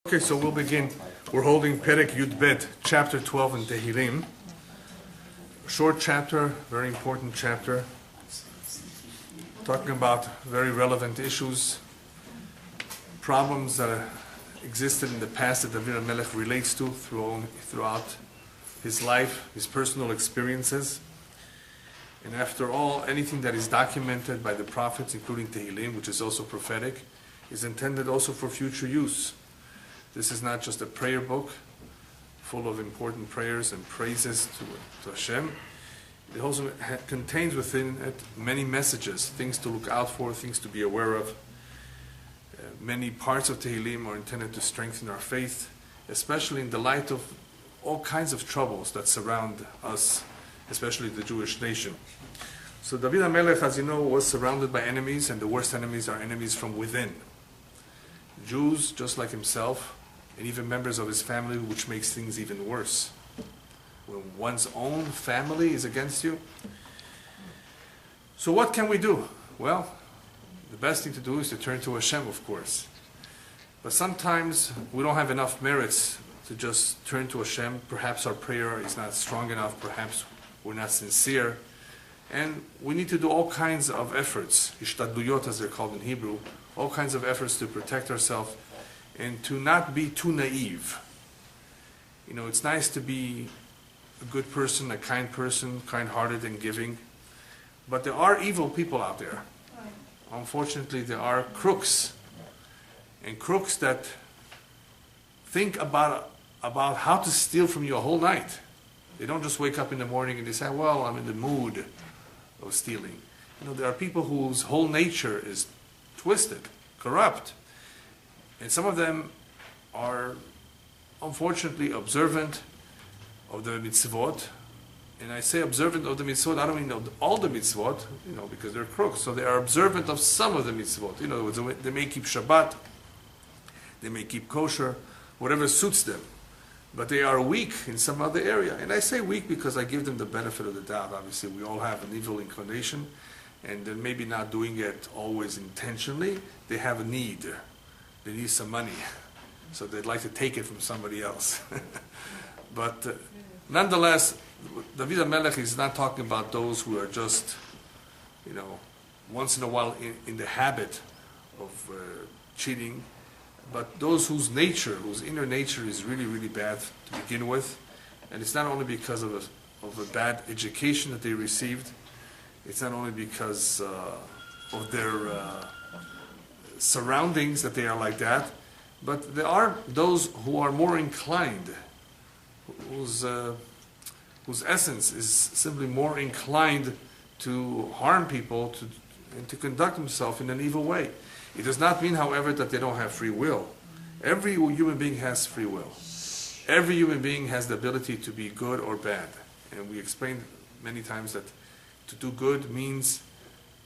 Okay, so we'll begin. We're holding Perek Yud Bet, chapter 12 in Tehilim. Short chapter, very important chapter, talking about very relevant issues, problems that existed in the past that David HaMelech relates to throughout his life, his personal experiences. And after all, anything that is documented by the prophets, including Tehilim, which is also prophetic, is intended also for future use. This is not just a prayer book full of important prayers and praises to Hashem. It also contains within it many messages, things to look out for, things to be aware of. Many parts of Tehilim are intended to strengthen our faith, especially in the light of all kinds of troubles that surround us, especially the Jewish nation. So David HaMelech, as you know, was surrounded by enemies, and the worst enemies are enemies from within. Jews, just like himself, and even members of his family, which makes things even worse. When one's own family is against you. So what can we do? Well, the best thing to do is to turn to Hashem, of course. But sometimes we don't have enough merits to just turn to Hashem. Perhaps our prayer is not strong enough. Perhaps we're not sincere. And we need to do all kinds of efforts, ishtadluyot as they're called in Hebrew, all kinds of efforts to protect ourselves and to not be too naive. You know, it's nice to be a good person, a kind-hearted and giving, but there are evil people out there. Unfortunately, there are crooks, and crooks that think about how to steal from you a whole night. They don't just wake up in the morning and they say, well, I'm in the mood of stealing. You know, there are people whose whole nature is twisted, corrupt. And some of them are unfortunately observant of the mitzvot. And I say observant of the mitzvot, I don't mean of all the mitzvot, you know, because they're crooks. So they are observant of some of the mitzvot. In other words, they may keep Shabbat, they may keep kosher, whatever suits them. But they are weak in some other area. And I say weak because I give them the benefit of the doubt. Obviously, we all have an evil inclination, and they're maybe not doing it always intentionally. They have a need. They need some money, so they'd like to take it from somebody else. But nonetheless, David HaMelech is not talking about those who are just, you know, once in a while in the habit of cheating, but those whose inner nature is really, really bad to begin with. And it's not only because of a bad education that they received, it's not only because of their surroundings that they are like that, but there are those who are more inclined, whose essence is simply more inclined to harm people and to conduct themselves in an evil way. It does not mean, however, that they don't have free will. Every human being has free will. Every human being has the ability to be good or bad. And we explained many times that to do good means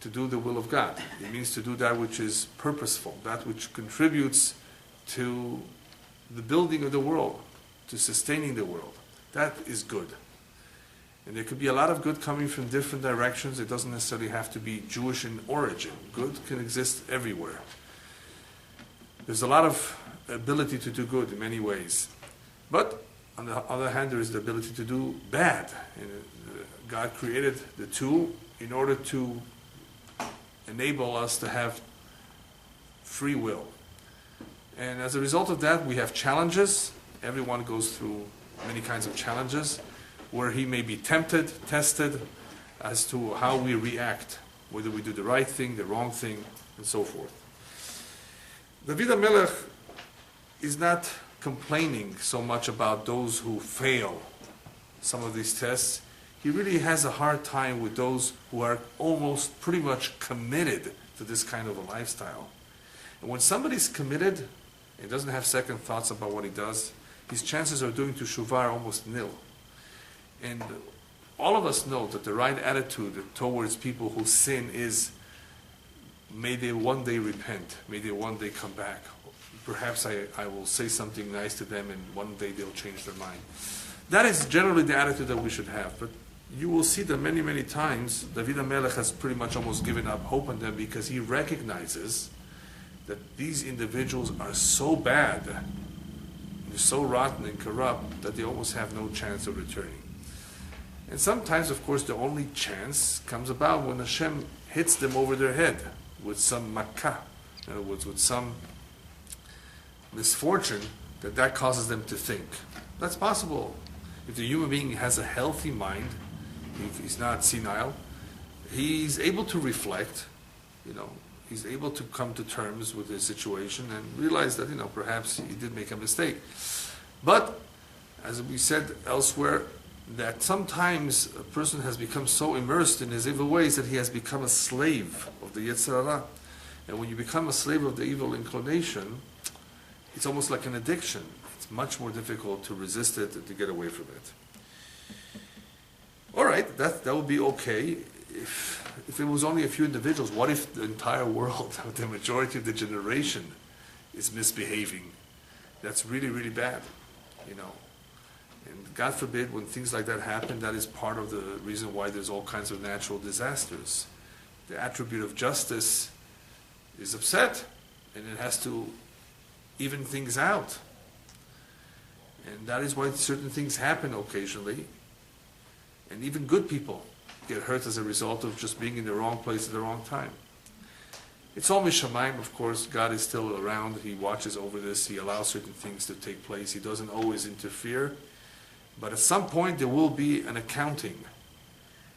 to do the will of God. It means to do that which is purposeful, that which contributes to the building of the world, to sustaining the world. That is good. And there could be a lot of good coming from different directions. It doesn't necessarily have to be Jewish in origin. Good can exist everywhere. There's a lot of ability to do good in many ways. But on the other hand, there is the ability to do bad. And God created the two in order to enable us to have free will. And as a result of that, we have challenges. Everyone goes through many kinds of challenges where he may be tempted, tested as to how we react, whether we do the right thing, the wrong thing, and so forth. David HaMelech is not complaining so much about those who fail some of these tests. He really has a hard time with those who are almost pretty much committed to this kind of a lifestyle. And when somebody's committed and doesn't have second thoughts about what he does, his chances of doing teshuvah are almost nil. And all of us know that the right attitude towards people who sin is, may they one day repent, may they one day come back. Perhaps I will say something nice to them and one day they'll change their mind. That is generally the attitude that we should have. But you will see that many, many times David HaMelech has pretty much almost given up hope on them because he recognizes that these individuals are so bad is so rotten and corrupt that they almost have no chance of returning. And sometimes, of course, the only chance comes about when Hashem hits them over their head with some makkah, in other words, with some misfortune that causes them to think. That's possible. If the human being has a healthy mind, if he's not senile, he's able to reflect, he's able to come to terms with his situation and realize that, perhaps he did make a mistake. But, as we said elsewhere, that sometimes a person has become so immersed in his evil ways that he has become a slave of the Yetzer Hara. And when you become a slave of the evil inclination, it's almost like an addiction. It's much more difficult to resist it and to get away from it. All right, that would be okay if it was only a few individuals. What if the entire world, the majority of the generation, is misbehaving? That's really, really bad, And God forbid, when things like that happen, that is part of the reason why there's all kinds of natural disasters. The attribute of justice is upset, and it has to even things out. And that is why certain things happen occasionally. And even good people get hurt as a result of just being in the wrong place at the wrong time. It's all mishamayim, of course. God is still around. He watches over this. He allows certain things to take place. He doesn't always interfere. But at some point there will be an accounting.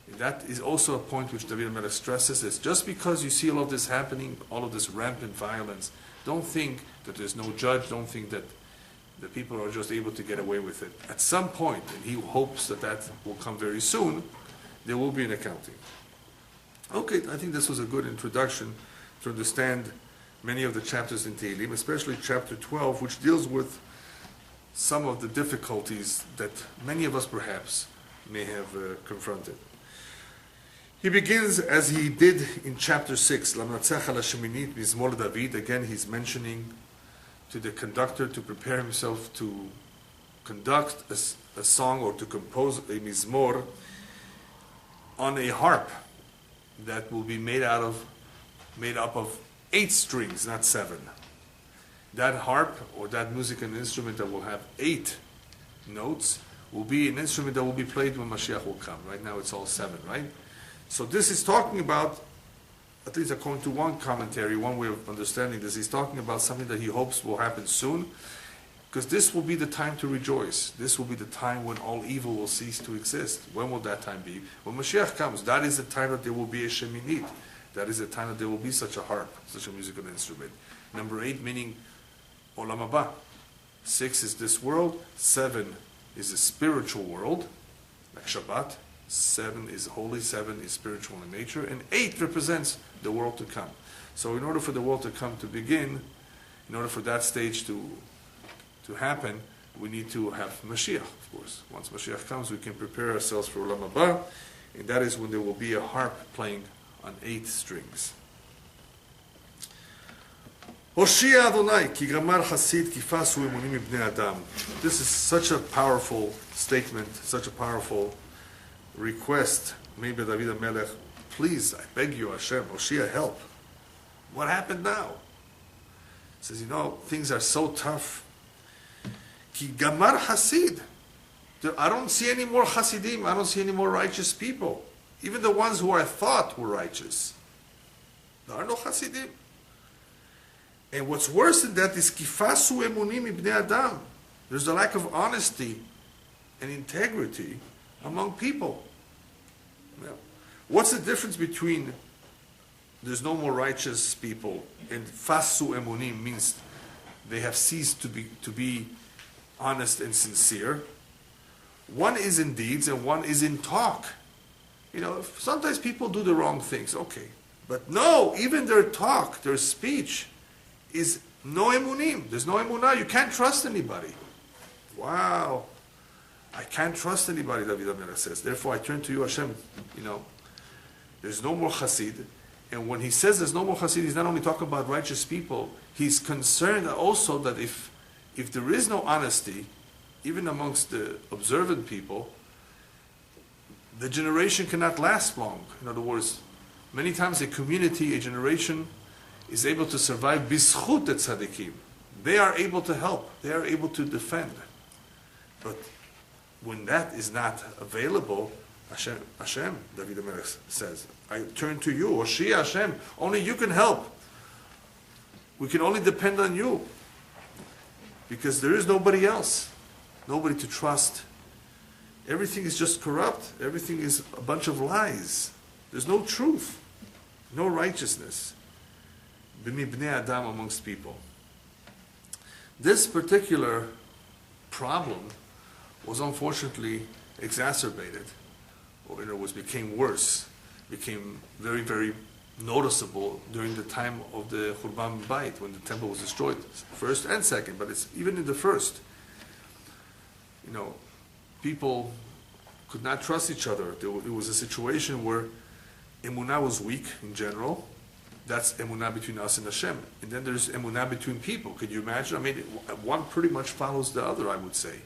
And that is also a point which David HaMelech stresses. Is just because you see all of this happening, all of this rampant violence, don't think that there's no judge. Don't think that the people are just able to get away with it. At some point, and he hopes that will come very soon, there will be an accounting. Okay, I think this was a good introduction to understand many of the chapters in Tehilim, especially chapter 12, which deals with some of the difficulties that many of us perhaps may have confronted. He begins as he did in chapter 6, Lamnatzach ala Sheminit Mizmor David. Again, he's mentioning to the conductor to prepare himself to conduct a song or to compose a mizmor on a harp that will be made up of 8 strings, not 7. That harp or that musical instrument that will have 8 notes will be an instrument that will be played when Mashiach will come. Right now it's all 7, right? So this is talking about, at least according to one commentary, one way of understanding this, he's talking about something that he hopes will happen soon, because this will be the time to rejoice. This will be the time when all evil will cease to exist. When will that time be? When Mashiach comes. That is the time that there will be a sheminit. That is the time that there will be such a harp, such a musical instrument. Number 8 meaning Olam Haba. 6 is this world. 7 is a spiritual world, like Shabbat. 7 is holy, 7 is spiritual in nature, and 8 represents the world to come. So in order for the world to come to begin, in order for that stage to happen, we need to have Mashiach, of course. Once Mashiach comes, we can prepare ourselves for Olam Haba, and that is when there will be a harp playing on 8 strings. Hoshia Adonai, ki gamar chasid kifasu emunim ibnei adam. This is such a powerful statement, such a powerful request made by David HaMelech. Please, I beg you, Hashem, Hoshia, help. What happened now? He says, things are so tough. Ki gamar hasid. I don't see any more hasidim. I don't see any more righteous people. Even the ones who I thought were righteous. There are no hasidim. And what's worse than that is kifasu emunim ibnei adam. There's a lack of honesty and integrity among people. Well, what's the difference between there's no more righteous people and fasu emunim means they have ceased to be honest and sincere? One is in deeds and one is in talk. Sometimes people do the wrong things, okay. But no, even their talk, their speech is no emunim. There's no emunah. You can't trust anybody. Wow. I can't trust anybody, David HaMelech says. Therefore, I turn to you, Hashem. There's no more chassid. And when he says there's no more chassid, he's not only talking about righteous people, he's concerned also that if there is no honesty, even amongst the observant people, the generation cannot last long. In other words, many times a community, a generation, is able to survive bischut tzadikim, They are able to help. They are able to defend. But when that is not available, Hashem, David HaMelech says, I turn to you, Oshi Hashem, only you can help. We can only depend on you. Because there is nobody else. Nobody to trust. Everything is just corrupt. Everything is a bunch of lies. There's no truth. No righteousness. B'mi bnei Adam, amongst people. This particular problem was unfortunately exacerbated, or in other words, became worse, became very, very noticeable during the time of the Churban Bayit, when the temple was destroyed, first and second, but it's even in the first. People could not trust each other. It was a situation where emunah was weak in general. That's emunah between us and Hashem. And then there's emunah between people. Could you imagine? I mean, one pretty much follows the other, I would say.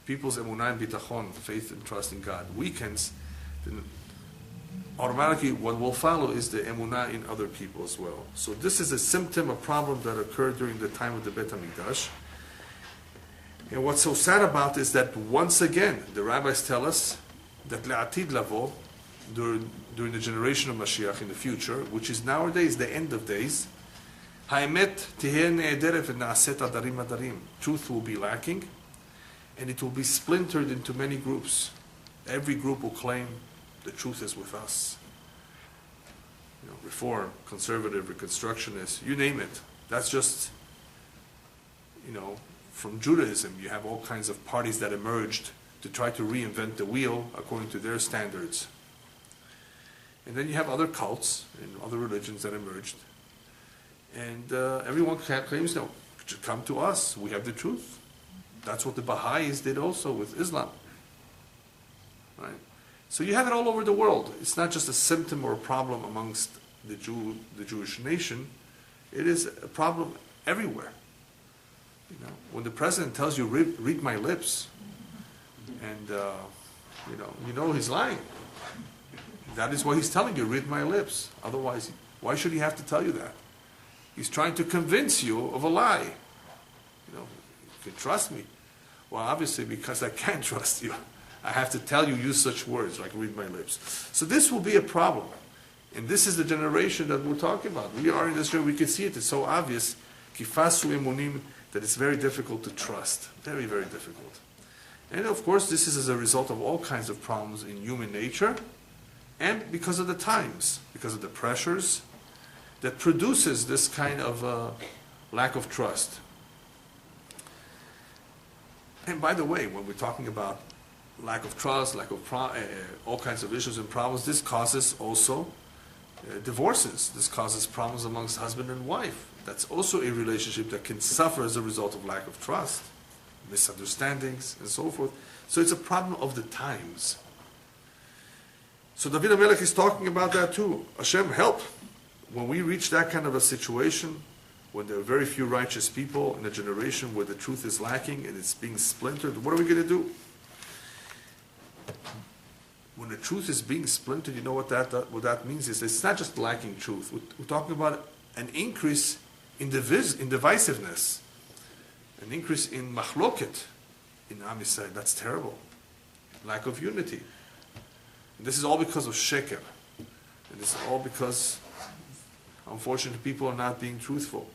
People's emunah and bitachon, faith and trust in God, weakens, then automatically what will follow is the emunah in other people as well. So this is a symptom, a problem that occurred during the time of the Beit HaMikdash. And what's so sad about is that once again, the rabbis tell us that le'atid lavo, during the generation of Mashiach in the future, which is nowadays the end of days, ha'emet teheh ne'ederet v'na'aset adarim adarim. Truth will be lacking, and it will be splintered into many groups. Every group will claim the truth is with us. Reform, conservative, reconstructionist, you name it. That's just, from Judaism, you have all kinds of parties that emerged to try to reinvent the wheel according to their standards. And then you have other cults and other religions that emerged. And everyone claims, no, come to us, we have the truth. That's what the Baha'is did also with Islam. Right? So you have it all over the world. It's not just a symptom or a problem amongst the Jewish nation. It is a problem everywhere. When the president tells you, read my lips, and he's lying. That is what he's telling you, read my lips. Otherwise, why should he have to tell you that? He's trying to convince you of a lie. You can trust me. Well, obviously, because I can't trust you, I have to tell you, use such words like read my lips. So this will be a problem. And this is the generation that we're talking about. We are in this generation, we can see it, it's so obvious. Kifasu emunim, that it's very difficult to trust. Very, very difficult. And of course, this is as a result of all kinds of problems in human nature, and because of the times, because of the pressures that produces this kind of lack of trust. And by the way, when we're talking about lack of trust, lack of all kinds of issues and problems, this causes also divorces. This causes problems amongst husband and wife. That's also a relationship that can suffer as a result of lack of trust, misunderstandings, and so forth. So it's a problem of the times. So David HaMelech is talking about that too. Hashem, help. When we reach that kind of a situation, when there are very few righteous people in a generation where the truth is lacking and it's being splintered, what are we going to do? When the truth is being splintered, you know what that means is it's not just lacking truth. We're talking about an increase in divisiveness, an increase in machloket in Am Yisrael. That's terrible. Lack of unity. And this is all because of sheker. And this is all because, unfortunately, people are not being truthful.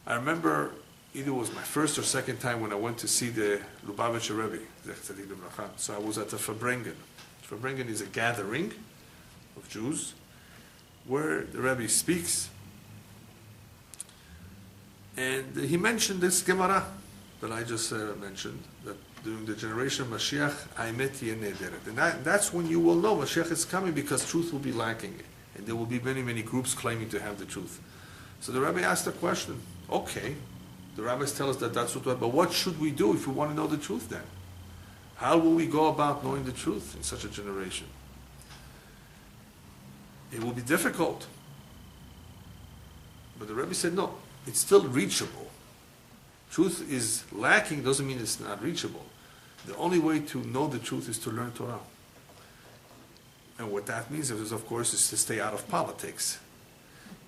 I remember either it was my first or second time when I went to see the Lubavitcher Rebbe. So I was at the Farbrengen. Farbrengen is a gathering of Jews where the Rebbe speaks. And he mentioned this Gemara that I just mentioned, that during the generation of Mashiach, Ha'emet Teheh Ne'ederet. And that's when you will know Mashiach is coming, because truth will be lacking. And there will be many, many groups claiming to have the truth. So the Rebbe asked a question. Okay, the rabbis tell us that that's what, but what should we do if we want to know the truth then? How will we go about knowing the truth in such a generation? It will be difficult. But the Rebbe said, no, it's still reachable. Truth is lacking doesn't mean it's not reachable. The only way to know the truth is to learn Torah. And what that means is, of course, is to stay out of politics.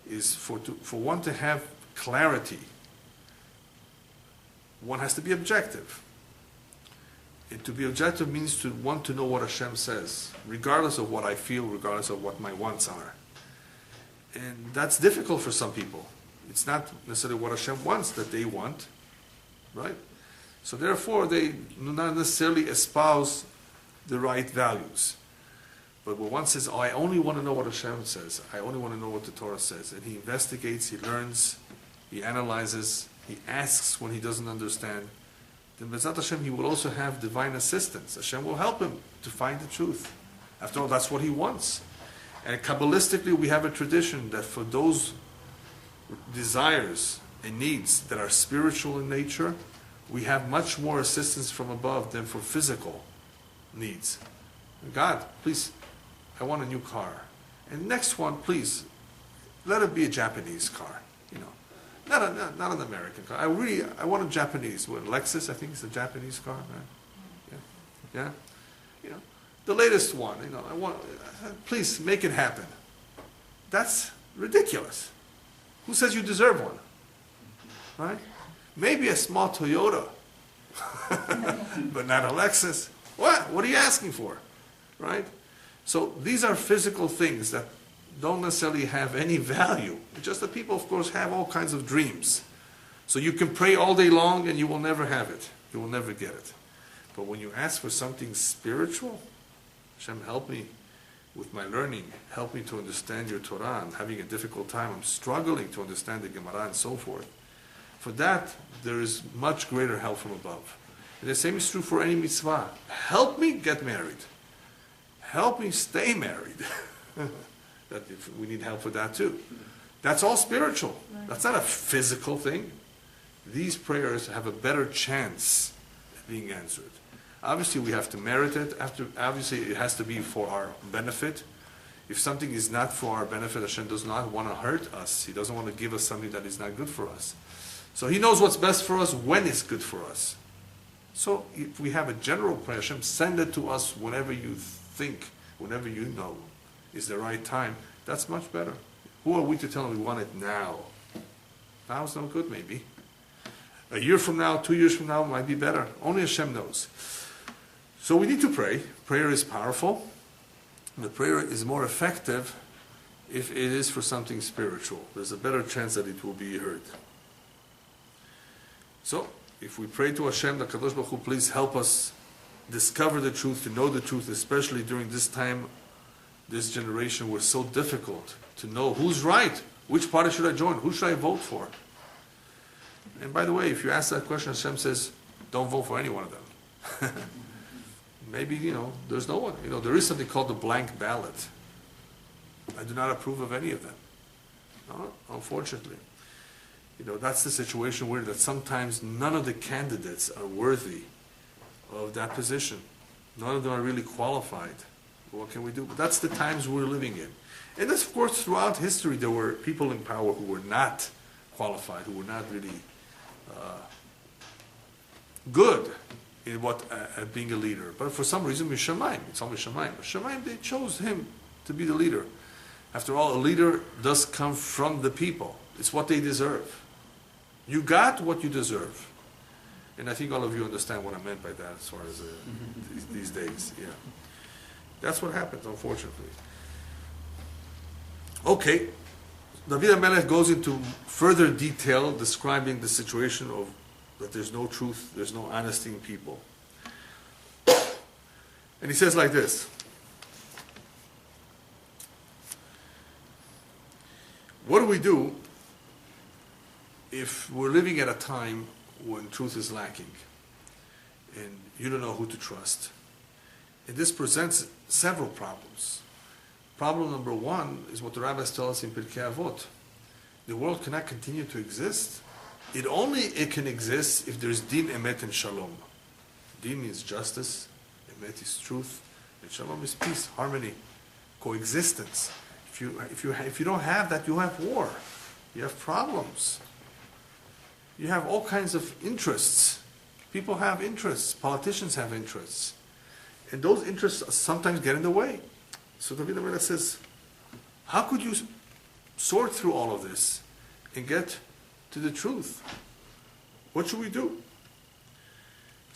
Is for one to have clarity one has to be objective. And to be objective means to want to know what Hashem says, regardless of what I feel, regardless of what my wants are. And that's difficult for some people. It's not necessarily what Hashem wants that they want, right? So therefore, they do not necessarily espouse the right values. But when one says, oh, I only want to know what Hashem says, I only want to know what the Torah says, and he investigates, he learns, he analyzes, he asks when he doesn't understand, then B'ezrat Hashem, he will also have divine assistance. Hashem will help him to find the truth. After all, that's what he wants. And Kabbalistically, we have a tradition that for those desires and needs that are spiritual in nature, we have much more assistance from above than for physical needs. God, please, I want a new car. And next one, please, let it be a Japanese car. Not an American car. I want a Japanese. What, Lexus, I think, is a Japanese car, right? Yeah. The latest one. I want. Please make it happen. That's ridiculous. Who says you deserve one? Right? Maybe a small Toyota, but not a Lexus. What are you asking for? Right? So these are physical things that don't necessarily have any value. It's just that people, of course, have all kinds of dreams. So you can pray all day long and you will never have it. You will never get it. But when you ask for something spiritual, Hashem, help me with my learning. Help me to understand your Torah. I'm having a difficult time. I'm struggling to understand the Gemara and so forth. For that, there is much greater help from above. And the same is true for any mitzvah. Help me get married. Help me stay married. That if we need help with that too. That's all spiritual. That's not a physical thing. These prayers have a better chance of being answered. Obviously, we have to merit it. Obviously, it has to be for our benefit. If something is not for our benefit, Hashem does not want to hurt us. He doesn't want to give us something that is not good for us. So He knows what's best for us when it's good for us. So if we have a general prayer, Hashem, send it to us whenever you think, whenever you know is the right time. That's much better. Who are we to tell Him we want it now? Now is no good, maybe. A year from now, 2 years from now might be better. Only Hashem knows. So we need to pray. Prayer is powerful. The prayer is more effective if it is for something spiritual. There's a better chance that it will be heard. So, if we pray to Hashem, the Kadosh Baruch Hu, please help us discover the truth, to know the truth, especially during this time, this generation, where it's so difficult to know who's right, which party should I join, who should I vote for. And by the way, if you ask that question, Hashem says, don't vote for any one of them. Maybe, there's no one. There is something called the blank ballot. I do not approve of any of them. No, unfortunately. That's the situation where that sometimes none of the candidates are worthy of that position. None of them are really qualified. What can we do? But that's the times we're living in. And that's, of course, throughout history, there were people in power who were not qualified, who were not really good in being a leader. But for some reason, Mishamayim, it's always Shamayim. But Shamayim, they chose him to be the leader. After all, a leader does come from the people. It's what they deserve. You got what you deserve. And I think all of you understand what I meant by that as far as these days. Yeah. That's what happens, unfortunately. Okay. David HaMelech goes into further detail describing the situation of that there's no truth, there's no honesty in people. And he says like this. What do we do if we're living at a time when truth is lacking and you don't know who to trust? And this presents several problems. Problem number one is what the rabbis tell us in Pirkei Avot. The world cannot continue to exist. It can exist if there's din, emet, and shalom. Din is justice, emet is truth, and shalom is peace, harmony, coexistence. If you don't have that, you have war. You have problems. You have all kinds of interests. People have interests. Politicians have interests. And those interests sometimes get in the way. So David HaMelech says, how could you sort through all of this and get to the truth? What should we do?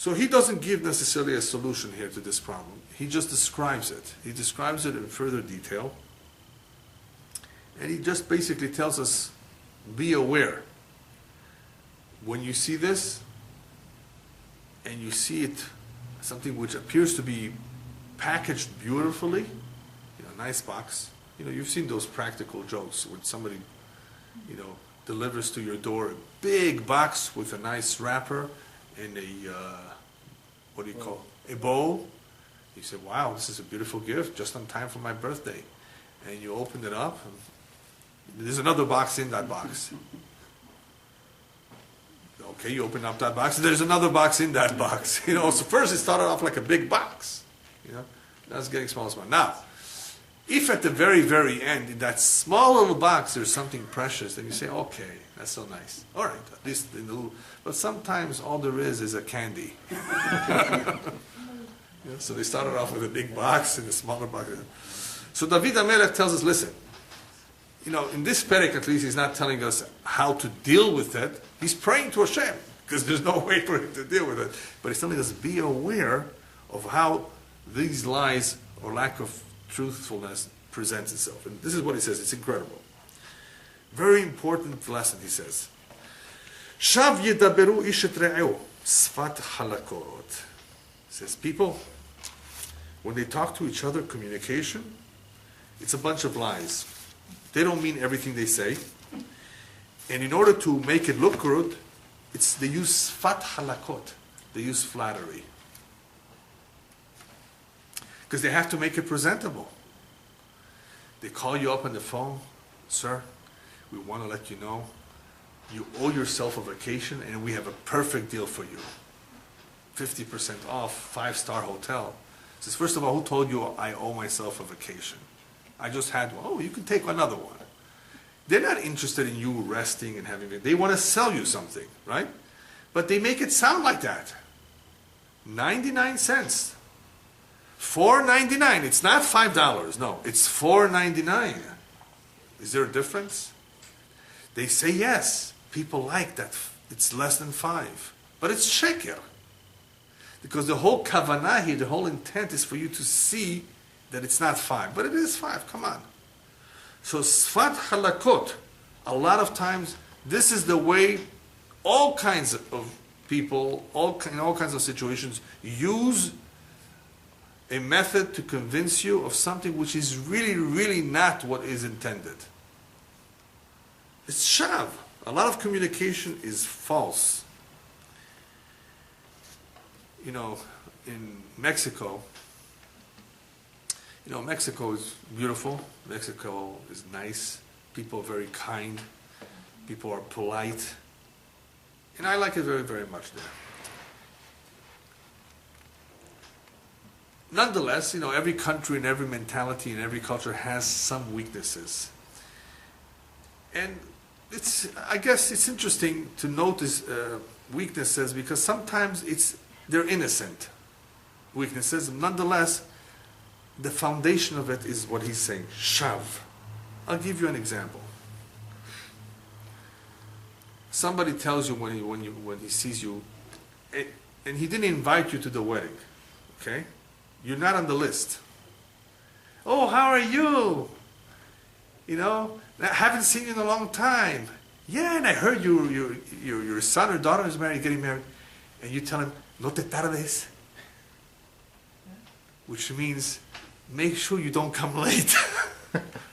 So he doesn't give necessarily a solution here to this problem. He just describes it. He describes it in further detail. And he just basically tells us, be aware. When you see this, and you see it, something which appears to be packaged beautifully, nice box. You've seen those practical jokes when somebody, delivers to your door a big box with a nice wrapper and a bow. You say, wow, this is a beautiful gift, just on time for my birthday. And you open it up, and there's another box in that box. Okay, you open up that box, and there's another box in that box. So first it started off like a big box. Now it's getting smaller and smaller. Now, if at the very, very end, in that small little box, there's something precious, then you say, okay, that's so nice. All right, at least in the little, but sometimes all there is a candy. So they started off with a big box and a smaller box. So David HaMelech tells us, listen, in this perek at least, he's not telling us how to deal with it. He's praying to Hashem, because there's no way for him to deal with it. But he's telling us, be aware of how these lies or lack of truthfulness presents itself. And this is what he says. It's incredible. Very important lesson, he says. Shav yedaberu ish et re'eu sfat halakot. Says, people, when they talk to each other, communication, it's a bunch of lies. They don't mean everything they say. And in order to make it look good, they use sfat halakot. They use flattery. Because they have to make it presentable. They call you up on the phone, sir, we want to let you know you owe yourself a vacation and we have a perfect deal for you. 50% off, 5-star hotel. Says, first of all, who told you I owe myself a vacation? I just had one. Oh, you can take another one. They're not interested in you resting and having it. They want to sell you something, right? But they make it sound like that. 99 cents. $4.99. It's not $5. No, it's $4.99. Is there a difference? They say yes. People like that. It's less than 5. But it's sheker. Because the whole kavanah here, the whole intent is for you to see that it's not 5. But it is 5. Come on. So sfat halakot, a lot of times, this is the way all kinds of people, in all kinds of situations, use a method to convince you of something which is really, really not what is intended. It's shav. A lot of communication is false. In Mexico, Mexico is beautiful. Mexico is nice. People are very kind. People are polite. And I like it very, very much there. Nonetheless, every country and every mentality and every culture has some weaknesses. And I guess it's interesting to notice weaknesses because sometimes they're innocent weaknesses. Nonetheless, the foundation of it is what he's saying, shav. I'll give you an example. Somebody tells you when he sees you, and he didn't invite you to the wedding, okay? You're not on the list. Oh, how are you? I haven't seen you in a long time. Yeah, and I heard your son or daughter is getting married. And you tell him, no te tardes. Which means, make sure you don't come late.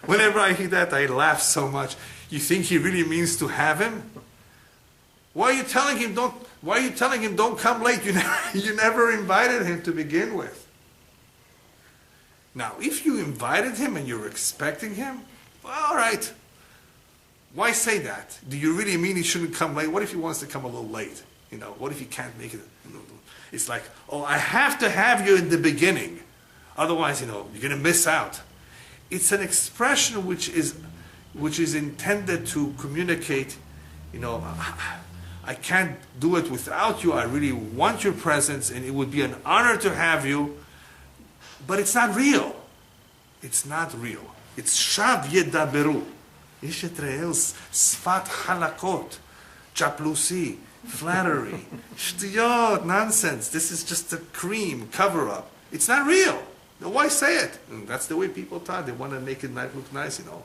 Whenever I hear that, I laugh so much. You think he really means to have him? Why are you telling him don't come late? You never invited him to begin with. Now, if you invited him and you're expecting him, well, all right. Why say that? Do you really mean he shouldn't come late? What if he wants to come a little late? What if he can't make it? It's like, oh, I have to have you in the beginning. Otherwise, you're going to miss out. It's an expression which is intended to communicate, I can't do it without you. I really want your presence, and it would be an honor to have you. But it's not real. It's not real. It's shav yedaberu. Ish et re'eu sfat halakot. Chaplusi. flattery, shtiyot, nonsense. This is just a cream, cover-up. It's not real. Now, why say it? And that's the way people thought. They want to make it look nice, you know.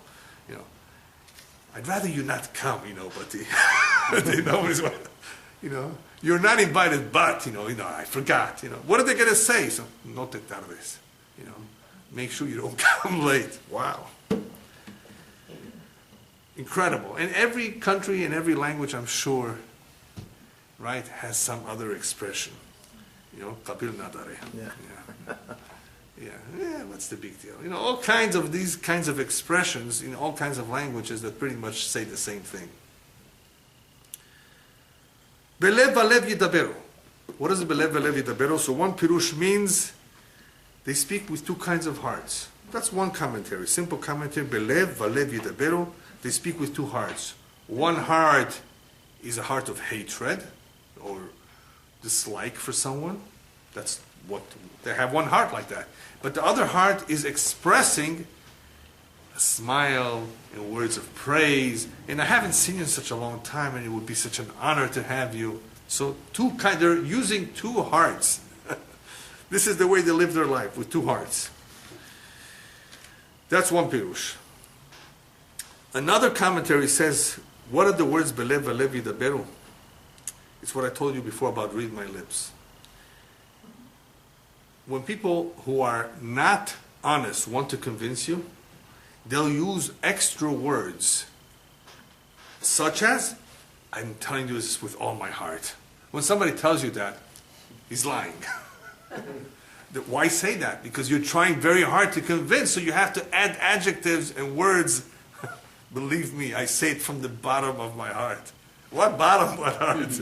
I'd rather you not come, but they always want, you're not invited, but, I forgot, What are they going to say? So, no te tardes, make sure you don't come late. Wow. Incredible. And every country and every language, I'm sure, right, has some other expression. Kapil nadare. Yeah, what's the big deal? All kinds of these kinds of expressions in all kinds of languages that pretty much say the same thing. Belev valev yidaberu. What is belev valev yidaberu? So one pirush means they speak with two kinds of hearts. That's one commentary, simple commentary. Belev valev yidaberu. They speak with two hearts. One heart is a heart of hatred or dislike for someone. That's what they have, one heart like that. But the other heart is expressing a smile and words of praise. And I haven't seen you in such a long time, and it would be such an honor to have you. So they're using two hearts. This is the way they live their life, with two hearts. That's one pirush. Another commentary says, what are the words belev valev yidaberu? It's what I told you before about read my lips. When people who are not honest want to convince you, they'll use extra words, such as, I'm telling you this with all my heart. When somebody tells you that, he's lying. Why say that? Because you're trying very hard to convince, so you have to add adjectives and words. Believe me, I say it from the bottom of my heart. What bottom? What heart?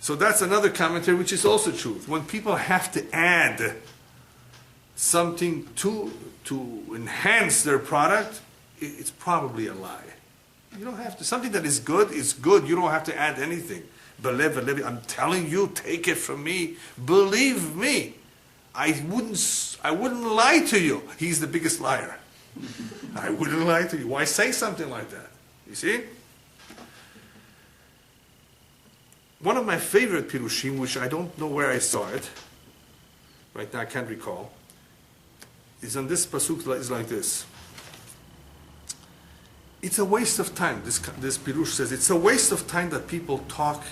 So that's another commentary, which is also true. When people have to add something to enhance their product, it's probably a lie. You don't have to. Something that is good is good. You don't have to add anything. I'm telling you, take it from me. Believe me. I wouldn't lie to you. He's the biggest liar. I wouldn't lie to you. Why say something like that? You see? One of my favorite pirushim, which I don't know where I saw it, right now I can't recall, is on this pasuk, is like this. It's a waste of time. This pirush says it's a waste of time that people talk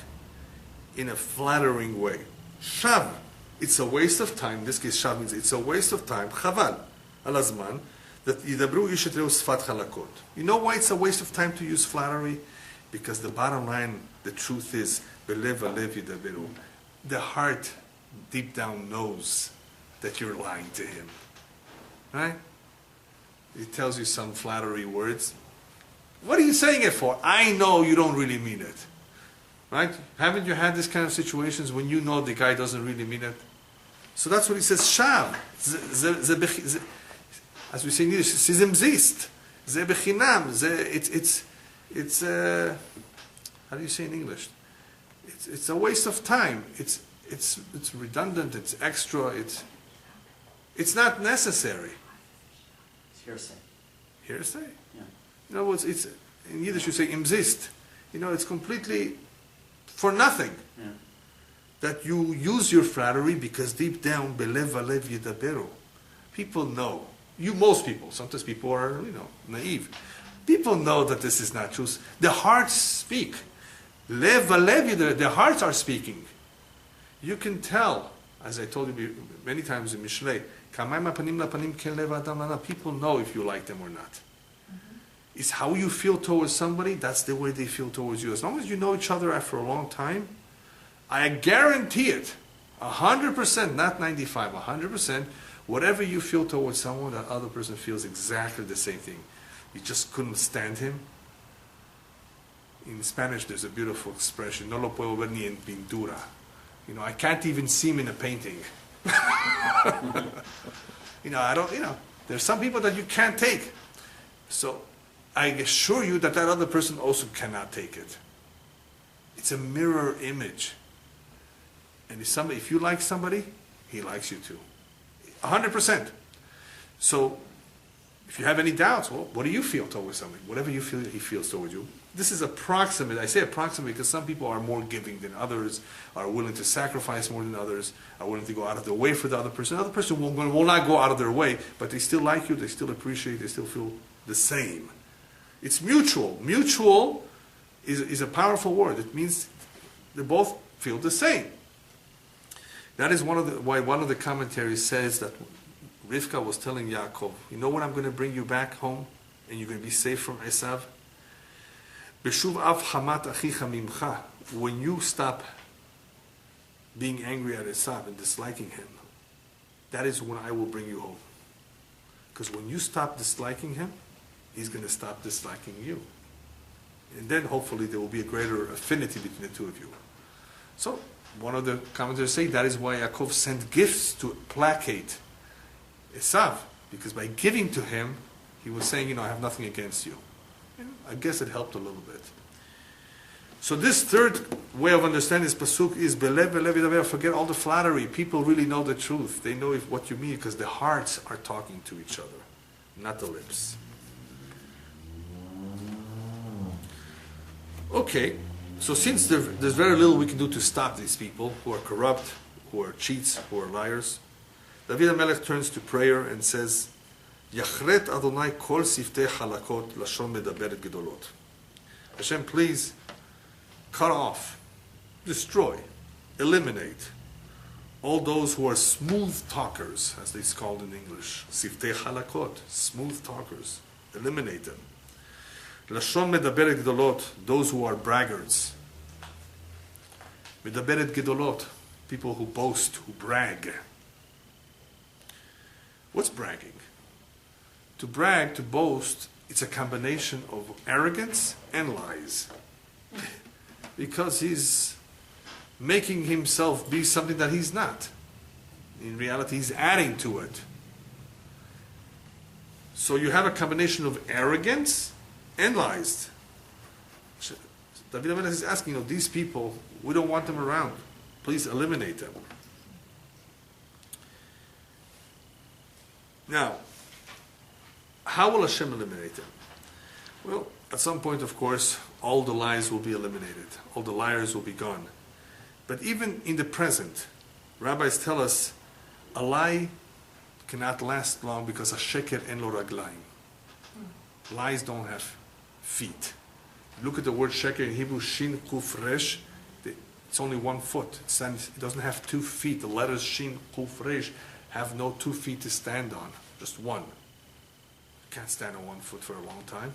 in a flattering way. Shav, it's a waste of time. In this case, shav means it's a waste of time. Chaval, alazman, that yidabru yishetreu sfat halakot. You know why it's a waste of time to use flattery? Because the bottom line, the truth is, belev valev yidaberu. The heart deep down knows that you're lying to him. Right? It tells you some flattery words. What are you saying it for? I know you don't really mean it. Right? Haven't you had this kind of situations when you know the guy doesn't really mean it? So that's what he says, Shav. As we say in Yiddish, ze zist. Ze bechinam. It's how do you say in English? It's a waste of time. It's redundant. It's extra. It's not necessary. It's hearsay. Hearsay? Yeah. In other words, it's in Yiddish you say imzist. It's completely for nothing. Yeah. That you use your flattery because deep down, belev valev yidaberu. People know. Most people. Sometimes people are, naive. People know that this is not true. The hearts speak. Lev valev yidaberu. The hearts are speaking. You can tell, as I told you many times in Mishlei, people know if you like them or not. It's how you feel towards somebody, that's the way they feel towards you. As long as you know each other after a long time, I guarantee it, 100%, not 95, 100%, whatever you feel towards someone, that other person feels exactly the same thing. You just couldn't stand him. In Spanish, there's a beautiful expression, no lo puedo ver ni en pintura. I can't even see him in a painting. There's some people that you can't take. So I assure you that other person also cannot take it. It's a mirror image. And if you like somebody, he likes you too. 100%. So if you have any doubts, well, what do you feel towards somebody? Whatever you feel he feels towards you, this is approximate. I say approximate because some people are more giving than others, are willing to sacrifice more than others, are willing to go out of their way for the other person. The other person will not go out of their way, but they still like you, they still appreciate, they still feel the same. It's mutual. Mutual is a powerful word. It means they both feel the same. That is why one of the commentaries says that Rivka was telling Yaakov, you know when I'm going to bring you back home and you're going to be safe from Esav? Beshuv av hamat achicha mimcha. When you stop being angry at Esav and disliking him, that is when I will bring you home. Because when you stop disliking him, he's going to stop disliking you. And then hopefully there will be a greater affinity between the two of you. So, one of the commentators say that is why Yaakov sent gifts to placate Esav. Because by giving to him, he was saying, I have nothing against you. And I guess it helped a little bit. So this third way of understanding this pasuk is belev belev yidaber. Forget all the flattery. People really know the truth. They know what you mean because the hearts are talking to each other, not the lips. Okay, so since there's very little we can do to stop these people who are corrupt, who are cheats, who are liars, David HaMelech turns to prayer and says, Yachret Adonai kol siftei halakot lashon medaberet gedolot. Hashem, please cut off, destroy, eliminate all those who are smooth talkers, as it's called in English. Siftei halakot, smooth talkers. Eliminate them. Lashon medaberet gedolot, those who are braggarts. Medaberet gedolot, people who boast, who brag. What's bragging? To brag, to boast, it's a combination of arrogance and lies. Because he's making himself be something that he's not. In reality, he's adding to it. So you have a combination of arrogance and lies. David HaMelech is asking, these people, we don't want them around. Please eliminate them. Now, how will Hashem eliminate them? Well, at some point, of course, all the lies will be eliminated. All the liars will be gone. But even in the present, rabbis tell us a lie cannot last long because a sheker en lo raglaim. Lies don't have feet. Look at the word sheker in Hebrew, shin kuf resh. It's only 1 foot. It doesn't have 2 feet. The letters shin kuf resh have no 2 feet to stand on. Just one. Can't stand on 1 foot for a long time.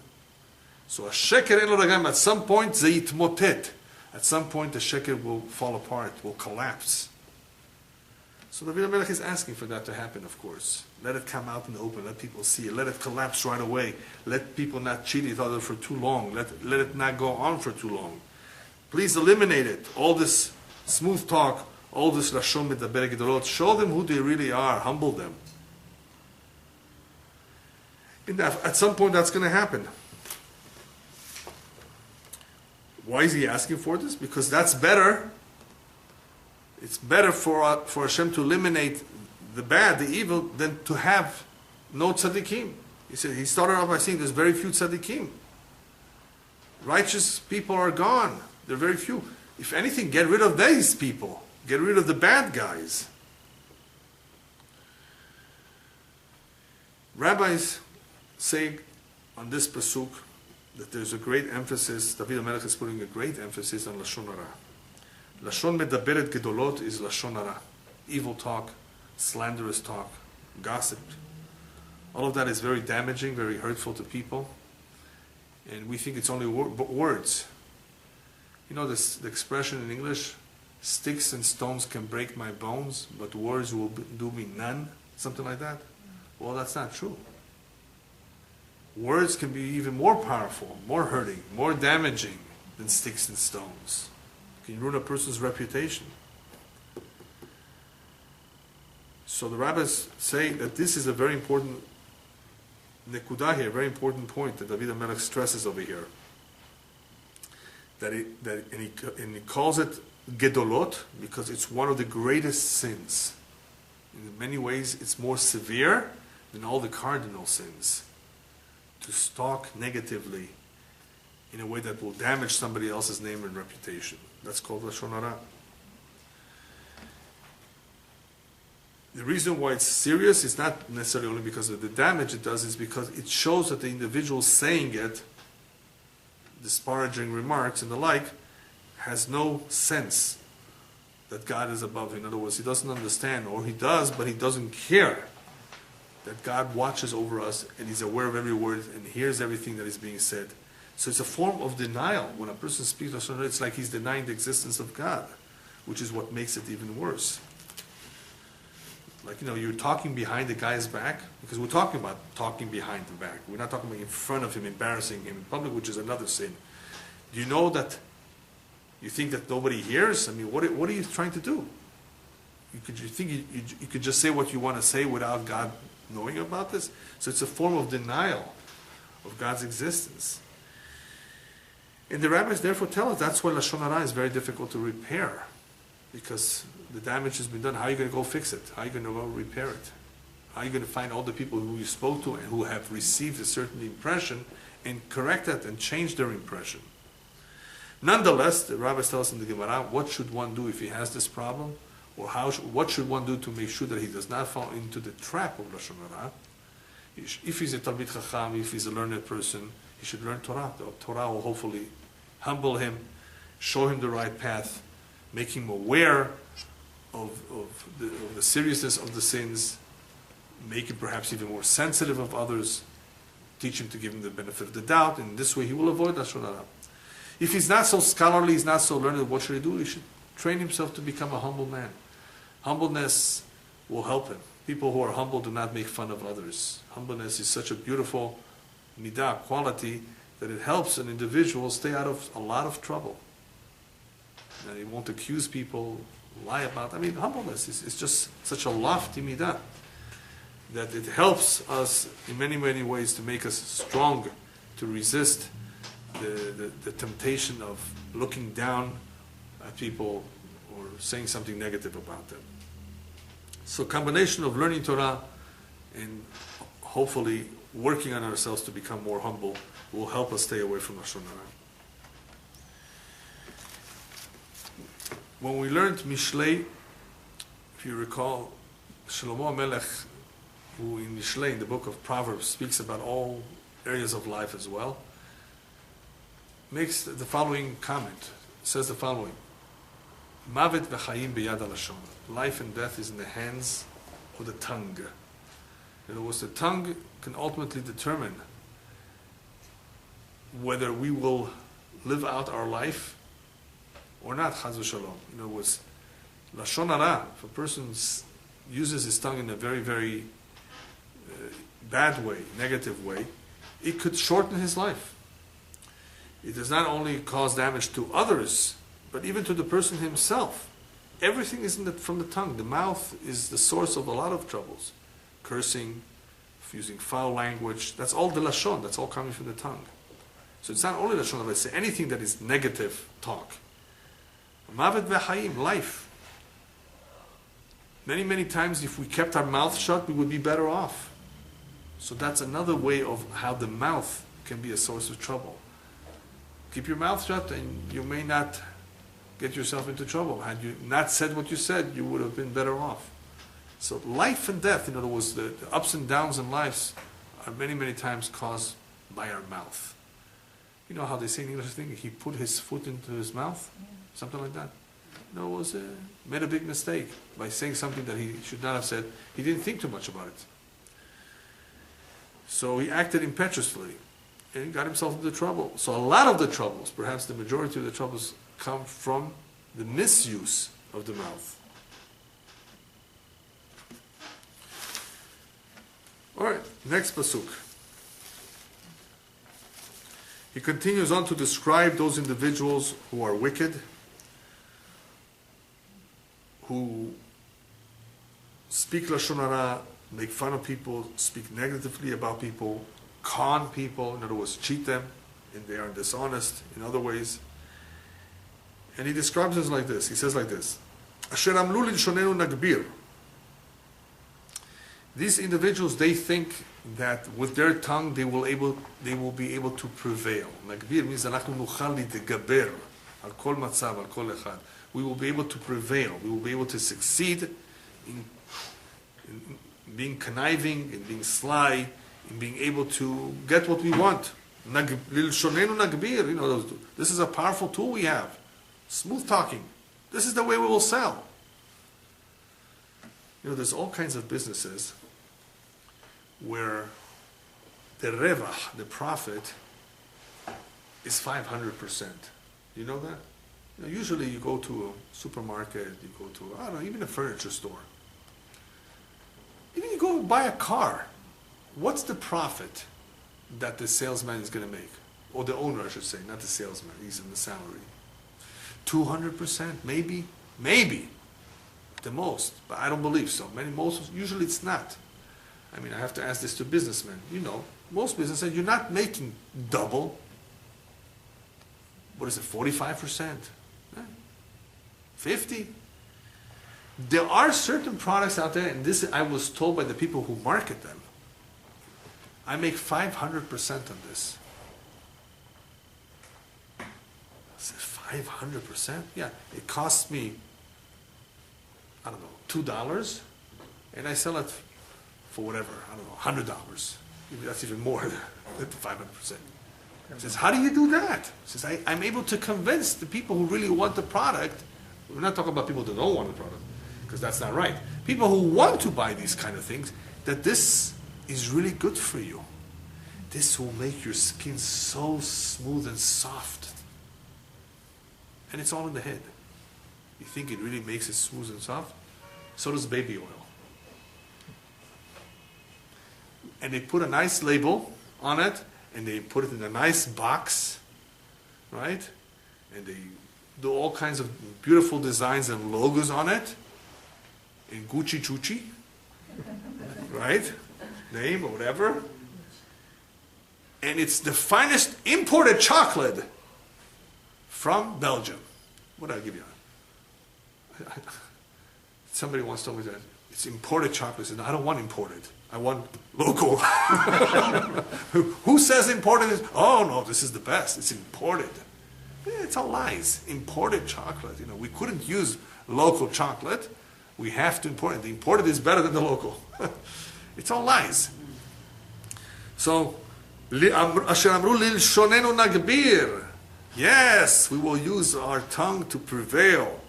So a sheker en lo raglaim, at some point, zayit motet. At some point, the sheker will fall apart, will collapse. So David HaMelech is asking for that to happen, of course. Let it come out in the open. Let people see it. Let it collapse right away. Let people not cheat each other for too long. Let it not go on for too long. Please eliminate it. All this smooth talk, all this lashon medaber gedolot. Show them who they really are. Humble them. At some point, that's going to happen. Why is he asking for this? Because that's better. It's better for Hashem to eliminate the bad, the evil, than to have no tzaddikim. He started off by saying there's very few tzaddikim. Righteous people are gone. There are very few. If anything, get rid of these people. Get rid of the bad guys. Rabbis say on this pasuk that there's a great emphasis, David HaMelech is putting a great emphasis on Lashon Hara. Lashon medaberet gedolot is Lashon Hara. Evil talk, slanderous talk, gossip. All of that is very damaging, very hurtful to people. And we think it's only words. You know the expression in English, sticks and stones can break my bones, but words will do me none? Something like that? Well, that's not true. Words can be even more powerful, more hurting, more damaging than sticks and stones. Can ruin a person's reputation. So the rabbis say that this is a very important nekudah here, a very important point that David HaMelech stresses over here. And he calls it gedolot because it's one of the greatest sins. In many ways, it's more severe than all the cardinal sins. To talk negatively in a way that will damage somebody else's name and reputation. That's called Lashon Hara. The reason why it's serious is not necessarily only because of the damage it does, it's because it shows that the individual saying it, disparaging remarks and the like, has no sense that God is above him. In other words, he doesn't understand, or he does, but he doesn't care that God watches over us and he's aware of every word and hears everything that is being said. So it's a form of denial. When a person speaks Lashon Hara, it's like he's denying the existence of God, which is what makes it even worse. Like, you're talking behind the guy's back, because we're talking about talking behind the back. We're not talking about in front of him, embarrassing him in public, which is another sin. Do you know that you think that nobody hears? I mean, what are you trying to do? You think you could just say what you want to say without God knowing about this? So it's a form of denial of God's existence. And the rabbis therefore tell us that's why Lashon Hara is very difficult to repair, because the damage has been done. How are you going to go fix it? How are you going to go repair it? How are you going to find all the people who you spoke to and who have received a certain impression and correct that and change their impression? Nonetheless, the rabbis tell us in the Gemara, what should one do if he has this problem? Or what should one do to make sure that he does not fall into the trap of Lashon Hara? If he's a Talmid Chacham, if he's a learned person, he should learn Torah. The Torah will hopefully humble him, show him the right path, make him aware of the seriousness of the sins, make him perhaps even more sensitive of others, teach him to give him the benefit of the doubt, and this way he will avoid Lashon Hara. If he's not so scholarly, he's not so learned, what should he do? He should train himself to become a humble man. Humbleness will help him. People who are humble do not make fun of others. Humbleness is such a beautiful midah, quality, that it helps an individual stay out of a lot of trouble. And he won't accuse people, lie about. I mean, humbleness is just such a lofty midah that it helps us in many, many ways to make us strong, to resist the temptation of looking down at people or saying something negative about them. So combination of learning Torah and hopefully working on ourselves to become more humble will help us stay away from Lashon Hara. When we learned Mishlei, if you recall, Shlomo HaMelech, who in Mishlei, in the book of Proverbs, speaks about all areas of life as well, makes the following comment, says the following: Mavet v'chayim b'yad halashon. Life and death is in the hands of the tongue. In other words, the tongue can ultimately determine whether we will live out our life or not, chaz v'shalom. In other words, Lashon Hara, if a person uses his tongue in a very, very bad way, negative way, it could shorten his life. It does not only cause damage to others, but even to the person himself. Everything is from the tongue. The mouth is the source of a lot of troubles. Cursing, using foul language, that's all the Lashon, that's all coming from the tongue. So it's not only Lashon, but it's anything that is negative talk. Mavet v'chayim, life. Many, many times if we kept our mouth shut, we would be better off. So that's another way of how the mouth can be a source of trouble. Keep your mouth shut and you may not get yourself into trouble. Had you not said what you said, you would have been better off. So life and death, in other words, the ups and downs in lives are many, many times caused by our mouth. You know how they say in English thing, he put his foot into his mouth? Something like that. No, it was made a big mistake by saying something that he should not have said. He didn't think too much about it. So he acted impetuously and got himself into trouble. So a lot of the troubles, perhaps the majority of the troubles, come from the misuse of the mouth. All right, next pasuk. He continues on to describe those individuals who are wicked, who speak Lashon Hara, make fun of people, speak negatively about people, con people, in other words, cheat them, and they are dishonest in other ways. And he describes us like this. He says like this: Asher amlu lishonenu nagbir. These individuals, they think that with their tongue they will be able to prevail. Nagbir means אנחנו נוכל להתגבר על כל מצב, על כל אחד. We will be able to prevail. We will be able to succeed in being conniving, in being sly, in being able to get what we want. ללשוננו נגביר, this is a powerful tool we have. Smooth talking. This is the way we will sell. There's all kinds of businesses where the revach, the profit, is 500%. You know that? Usually you go to a supermarket, you go to, I don't know, even a furniture store. Even you go buy a car. What's the profit that the salesman is going to make? Or the owner, I should say, not the salesman. He's in the salary. 200%, maybe, the most. But I don't believe so. Usually it's not. I mean, I have to ask this to businessmen. Most businesses, you're not making double. What is it, 45%? 50%? There are certain products out there, and this I was told by the people who market them. I make 500% on this. I said, 500%? Yeah, it costs me, I don't know, $2, and I sell it for whatever, I don't know, $100. That's even more than 500%. He says, how do you do that? He says, I'm able to convince the people who really want the product. We're not talking about people that don't want the product, because that's not right. People who want to buy these kind of things, that this is really good for you. This will make your skin so smooth and soft. And it's all in the head. You think it really makes it smooth and soft? So does baby oil. And they put a nice label on it, and they put it in a nice box, right? And they do all kinds of beautiful designs and logos on it, in Gucci Chuchi, right? Name or whatever. And it's the finest imported chocolate from Belgium. What did I give you? Somebody once told me that it's imported chocolate. I said, no, I don't want imported. I want local. Who says imported? Oh no, this is the best. It's imported. It's all lies. Imported chocolate. We couldn't use local chocolate. We have to import it. The imported is better than the local. It's all lies. So, Asher amru lilshonenu nagbir. Yes, we will use our tongue to prevail.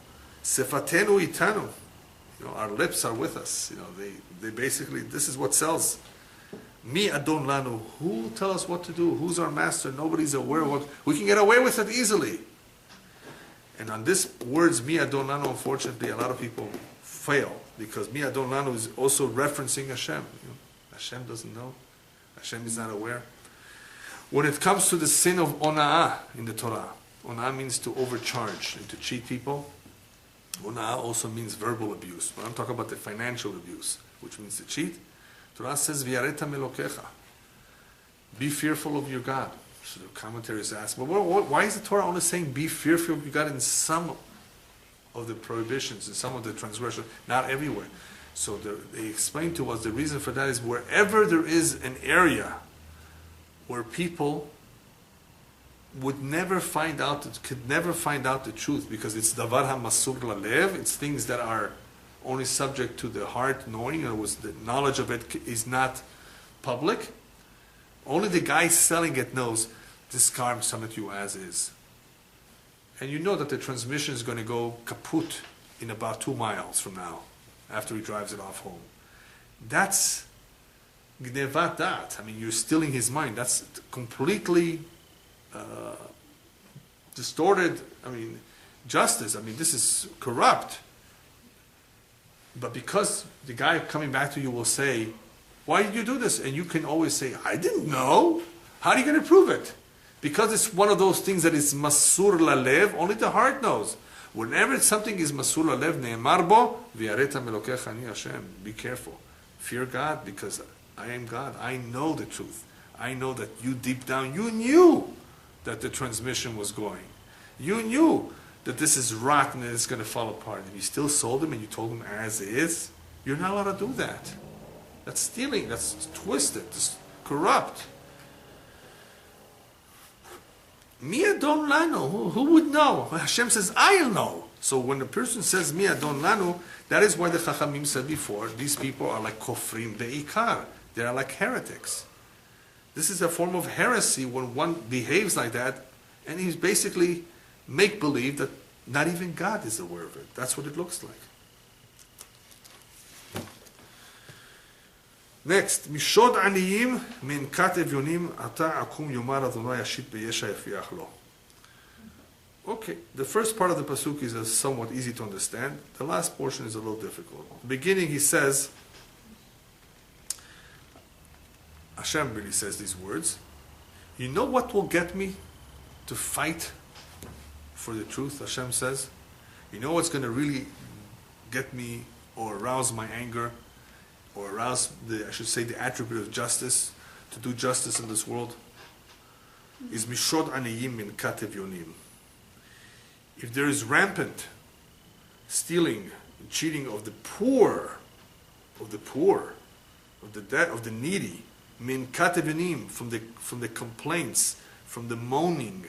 Sefatenu itanu. Our lips are with us. They basically, this is what sells. Mi adon lanu. Who tell us what to do? Who's our master? Nobody's aware of what. We can get away with it easily. And on this words, mi adon lanu, unfortunately, a lot of people fail. Because mi adon lanu is also referencing Hashem. Hashem doesn't know. Hashem is not aware. When it comes to the sin of ona'ah in the Torah, ona'ah means to overcharge and to cheat people. Ona'ah also means verbal abuse. But I'm talking about the financial abuse, which means to cheat. Torah says, V'yareta melokecha. Be fearful of your God. So the commentaries ask, well, why is the Torah only saying be fearful of your God in some of the prohibitions, in some of the transgressions, not everywhere? So they explain to us the reason for that is wherever there is an area where people could never find out the truth, because it's davar ha-masur lalev, it's things that are only subject to the heart knowing, the knowledge of it is not public. Only the guy selling it knows this car I'm selling to you as is. And you know that the transmission is going to go kaput in about 2 miles from now, after he drives it off home. That's gnevat dat. I mean, you're stealing his mind. That's completely distorted, justice. This is corrupt. But because the guy coming back to you will say, why did you do this? And you can always say, I didn't know. How are you going to prove it? Because it's one of those things that is masur lalev, only the heart knows. Whenever something is masur lalev, ne'emar bo, v'yareta melokecha ani Hashem. Be careful. Fear God, because I am God. I know the truth. I know that you deep down, you knew that the transmission was going. You knew that this is rotten and it's going to fall apart. And you still sold him and you told him as is. You're not allowed to do that. That's stealing. That's twisted. That's corrupt. Mi adon lanu. Who would know? Hashem says, I'll know. So when the person says Mi adon lanu, that is why the Chachamim said before, these people are like kofrim be'ikar. They are like heretics. This is a form of heresy when one behaves like that, and he's basically make-believe that not even God is aware of it. That's what it looks like. Next, Mishod aniyim min kat evyonim ata akum yomar Adonai yashit beyesha yafiach lo. Okay, the first part of the pasuk is somewhat easy to understand. The last portion is a little difficult. The beginning, he says, Hashem really says these words. You know what will get me to fight for the truth? Hashem says. You know what's going to really get me or arouse my anger or arouse the attribute of justice, to do justice in this world? Is mishod aniyim min kat evyonim. If there is rampant stealing, cheating of the poor, of the needy, min kat evyonim, from the complaints, from the moaning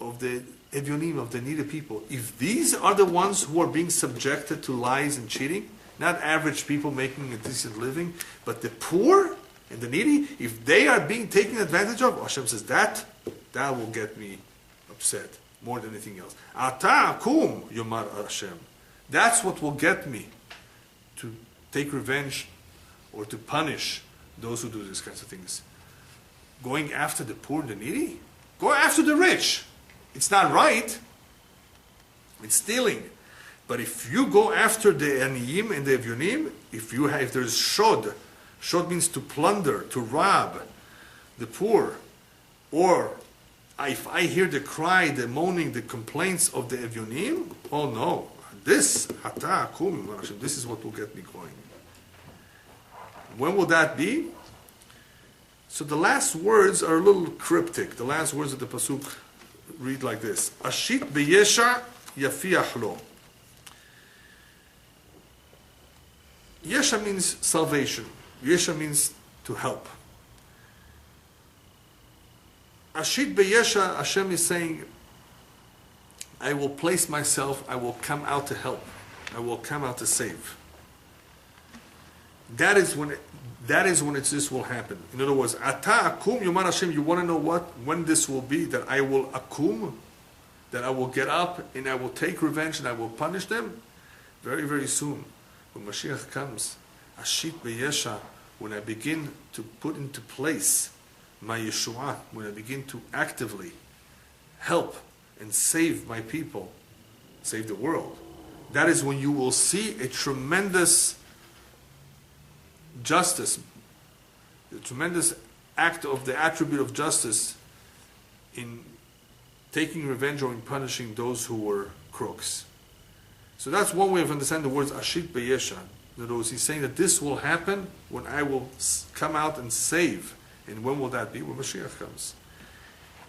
of the evyonim, of the needy people. If these are the ones who are being subjected to lies and cheating, not average people making a decent living, but the poor and the needy, if they are being taken advantage of, Hashem says that will get me upset more than anything else. Ata akum yomar Hashem. That's what will get me to take revenge or to punish those who do these kinds of things. Going after the poor and the needy? Go after the rich. It's not right. It's stealing. But if you go after the aniyim and the evyonim, if there's shod means to plunder, to rob the poor, or if I hear the cry, the moaning, the complaints of the evyonim, oh no, this is what will get me going. When will that be? So the last words are a little cryptic. The last words of the pasuk read like this: Ashit beyesha yafiach lo. Yesha means salvation. Yesha means to help. Ashit beyesha, Hashem is saying, I will place myself, I will come out to help. I will come out to save. That is when this will happen. In other words, Ata akum yomar Hashem, you want to know when this will be? That I will akum, that I will get up and I will take revenge and I will punish them? Very, very soon. When Mashiach comes, Ashit beyesha, when I begin to put into place my Yeshua, when I begin to actively help and save my people, save the world, that is when you will see a tremendous justice, a tremendous act of the attribute of justice in taking revenge or in punishing those who were crooks. So that's one way of understanding the words Ashit beyesha. In other words, he's saying that this will happen when I will come out and save. And when will that be? When Mashiach comes.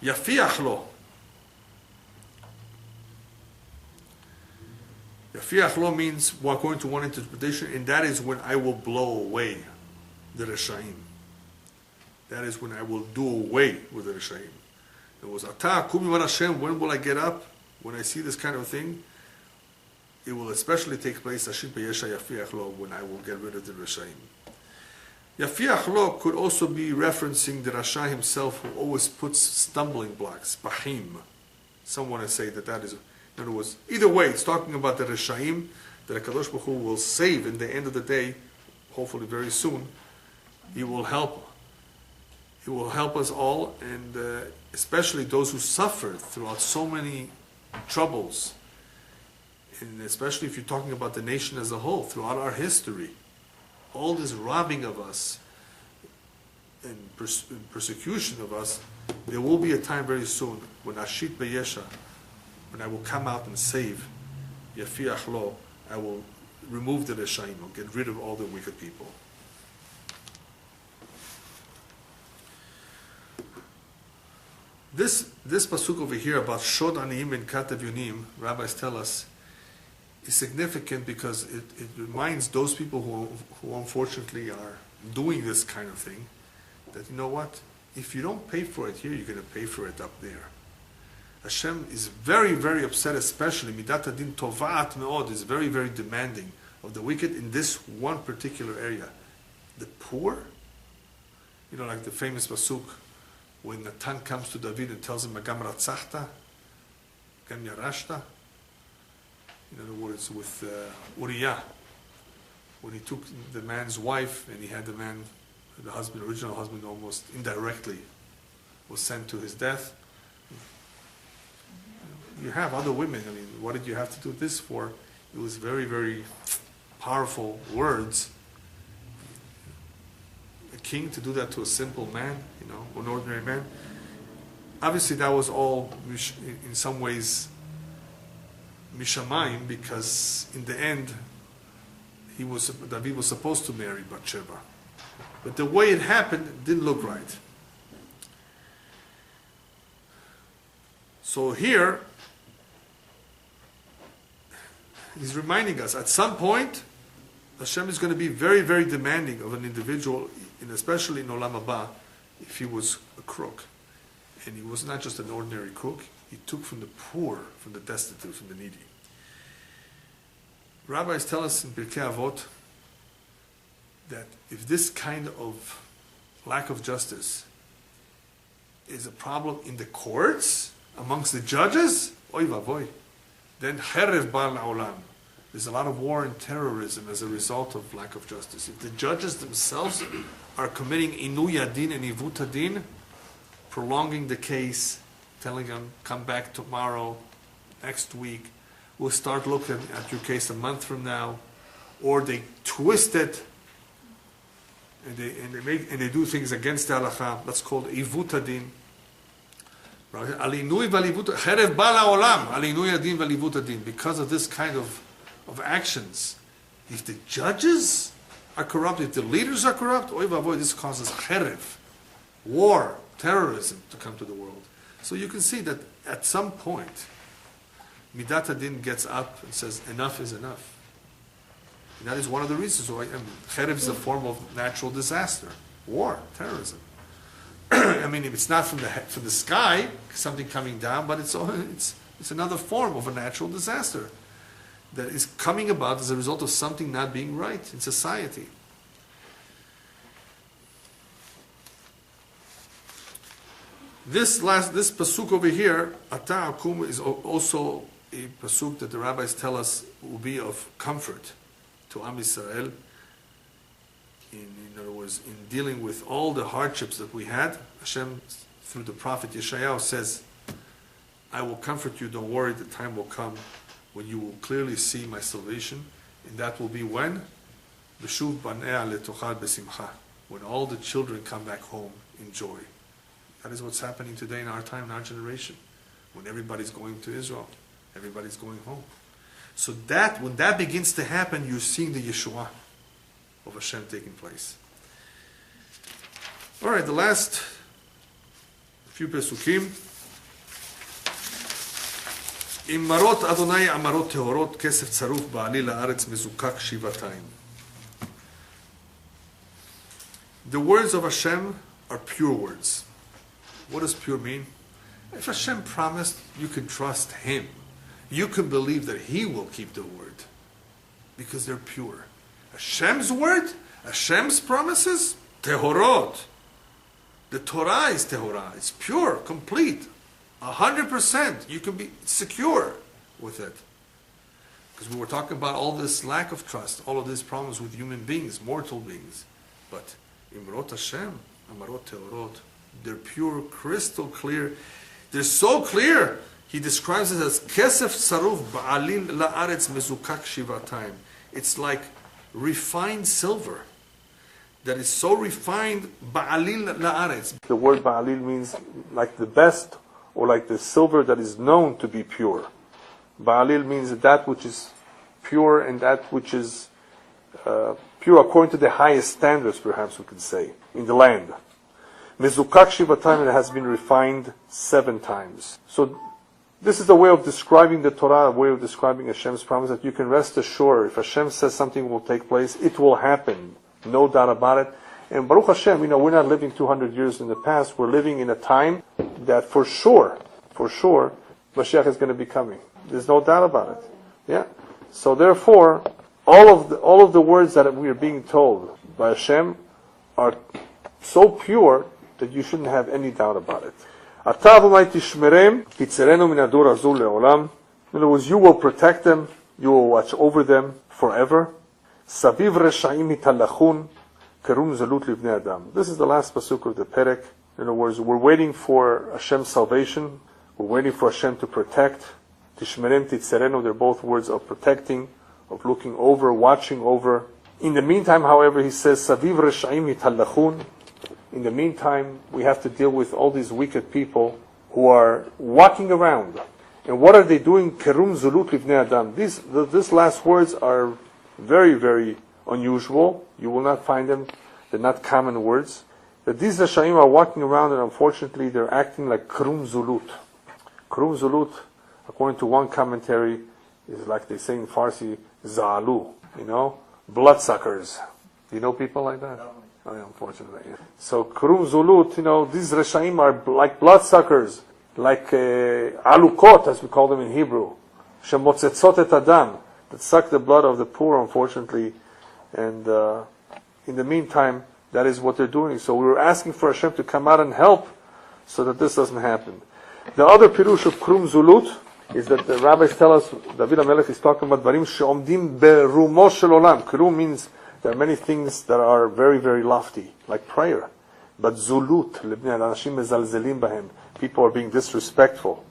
Yafiach lo. Yafiach lo means, well, according to one interpretation, and that is when I will blow away the Reshaim. That is when I will do away with the Reshaim. It was Ata akum yomar Hashem, when will I get up? When I see this kind of thing? It will especially take place, Ashit beyesha yafiach lo, when I will get rid of the Reshaim. Yafiach lo could also be referencing the Rasha himself, who always puts stumbling blocks, bahim. Some want to say that is, in other words, either way, it's talking about the Reshaim, that HaKadosh Baruch Hu will save in the end of the day, hopefully very soon. He will help us all, and especially those who suffered throughout so many troubles, and especially if you're talking about the nation as a whole, throughout our history, all this robbing of us and persecution of us, there will be a time very soon when Ashit beyesha, when I will come out and save, Yafiach lo, I will remove the Reshaim, I'll get rid of all the wicked people. This pasuk over here about Shod Aniyim and Kat Evyonim, rabbis tell us, is significant because it reminds those people who unfortunately are doing this kind of thing that, you know what, if you don't pay for it here, you're going to pay for it up there. Hashem is very, very upset, especially Midat Adin Tovat Me'od is very, very demanding of the wicked in this one particular area. The poor, you know, like the famous pasuk when Natan comes to David and tells him, Magam Ratzachta, Gam Yarashta. In other words, with Uriah, when he took the man's wife and he had the man, the husband, original husband, almost indirectly was sent to his death. You have other women. I mean, what did you have to do this for? It was very, very powerful words. A king to do that to a simple man, you know, an ordinary man. Obviously, that was all in some ways mishamayim, because in the end, David was supposed to marry Bathsheba, but the way it happened didn't look right. So here, he's reminding us, at some point, Hashem is going to be very, very demanding of an individual, and especially in Olam Haba, if he was a crook. And he was not just an ordinary crook, he took from the poor, from the destitute, from the needy. Rabbis tell us in Pirkei Avot that if this kind of lack of justice is a problem in the courts, amongst the judges, oy vavoy, then cherev ba'al olam. There's a lot of war and terrorism as a result of lack of justice. If the judges themselves are committing inui adin and ivut adin, prolonging the case, telling them, come back tomorrow, next week, we'll start looking at your case a month from now, or they twist it, and they do things against the halakha. That's called ivut adin. Because of this kind of actions, if the judges are corrupt, if the leaders are corrupt, this causes cherev, war, terrorism to come to the world. So you can see that at some point, Midat Adin gets up and says, enough is enough. And that is one of the reasons why cherev is a form of natural disaster, war, terrorism. I mean, if it's not from the sky, something coming down, but it's another form of a natural disaster that is coming about as a result of something not being right in society. This pasuk over here, Ata Akum, is also a pasuk that the rabbis tell us will be of comfort to Am Yisrael. In other words, in dealing with all the hardships that we had, Hashem, through the prophet Yeshayahu, says, I will comfort you, don't worry, the time will come when you will clearly see my salvation, and that will be when? B'shuv banea letochal besimcha, when all the children come back home in joy. That is what's happening today in our time, in our generation, when everybody's going to Israel, everybody's going home. So that, when that begins to happen, you're seeing the Yeshua of Hashem taking place. All right, the last few pesukim. Im marot Adonai amarot tehorot kesef tzaruf ba'ali la'aretz mezukak shivatayim. The words of Hashem are pure words. What does pure mean? If Hashem promised, you can trust Him. You can believe that He will keep the word because they're pure. Hashem's word, Hashem's promises, tehorot. The Torah is tehorah. It's pure, complete, 100%. You can be secure with it. Because we were talking about all this lack of trust, all of these problems with human beings, mortal beings. But Imrot Hashem, Amarot tehorot, they're pure, crystal clear. They're so clear. He describes it as kesef saruf ba'alil la'aretz mezukak shivatayim. It's like refined silver that is so refined, ba'alil la'aretz. The word ba'alil means like the best, or like the silver that is known to be pure. Ba'alil means that which is pure and that which is pure according to the highest standards, perhaps we could say, in the land. Mezukak shivatayim, it has been refined 7 times. So This is the way of describing the Torah, a way of describing Hashem's promise, that you can rest assured, if Hashem says something will take place, it will happen. No doubt about it. And Baruch Hashem, we're not living 200 years in the past. We're living in a time that for sure, Mashiach is going to be coming. There's no doubt about it. Yeah. So therefore, all of the words that we are being told by Hashem are so pure that you shouldn't have any doubt about it. In other words, you will protect them, you will watch over them forever. This is the last pasuk of the Perek. In other words, we're waiting for Hashem's salvation, we're waiting for Hashem to protect. Tishmerem titzerenu, they're both words of protecting, of looking over, watching over. In the meantime, however, he says, Saviv reshaim hitallachun. In the meantime, we have to deal with all these wicked people who are walking around. And what are they doing? Kerum zulut livnei adam. These last words are very, very unusual. You will not find them. They're not common words. That these Rashaim are walking around and unfortunately they're acting like kerum zulut. Kerum zulut, according to one commentary, is like they say in Farsi, za'alu. Bloodsuckers. Do you know people like that? Oh, yeah, unfortunately. Yeah. So, Kurum Zulut, these Reshaim are like bloodsuckers, like alukot, as we call them in Hebrew. Shemotzetzot et adam, that suck the blood of the poor, unfortunately. And in the meantime, that is what they're doing. So we were asking for Hashem to come out and help so that this doesn't happen. The other pirush of Kurum Zulut is that the rabbis tell us, David HaMelech is talking about Barim she'omdim berumo shel olam. Kurum means there are many things that are very, very lofty, like prayer. But zulut, anashim mezalzelim bahem. People are being disrespectful.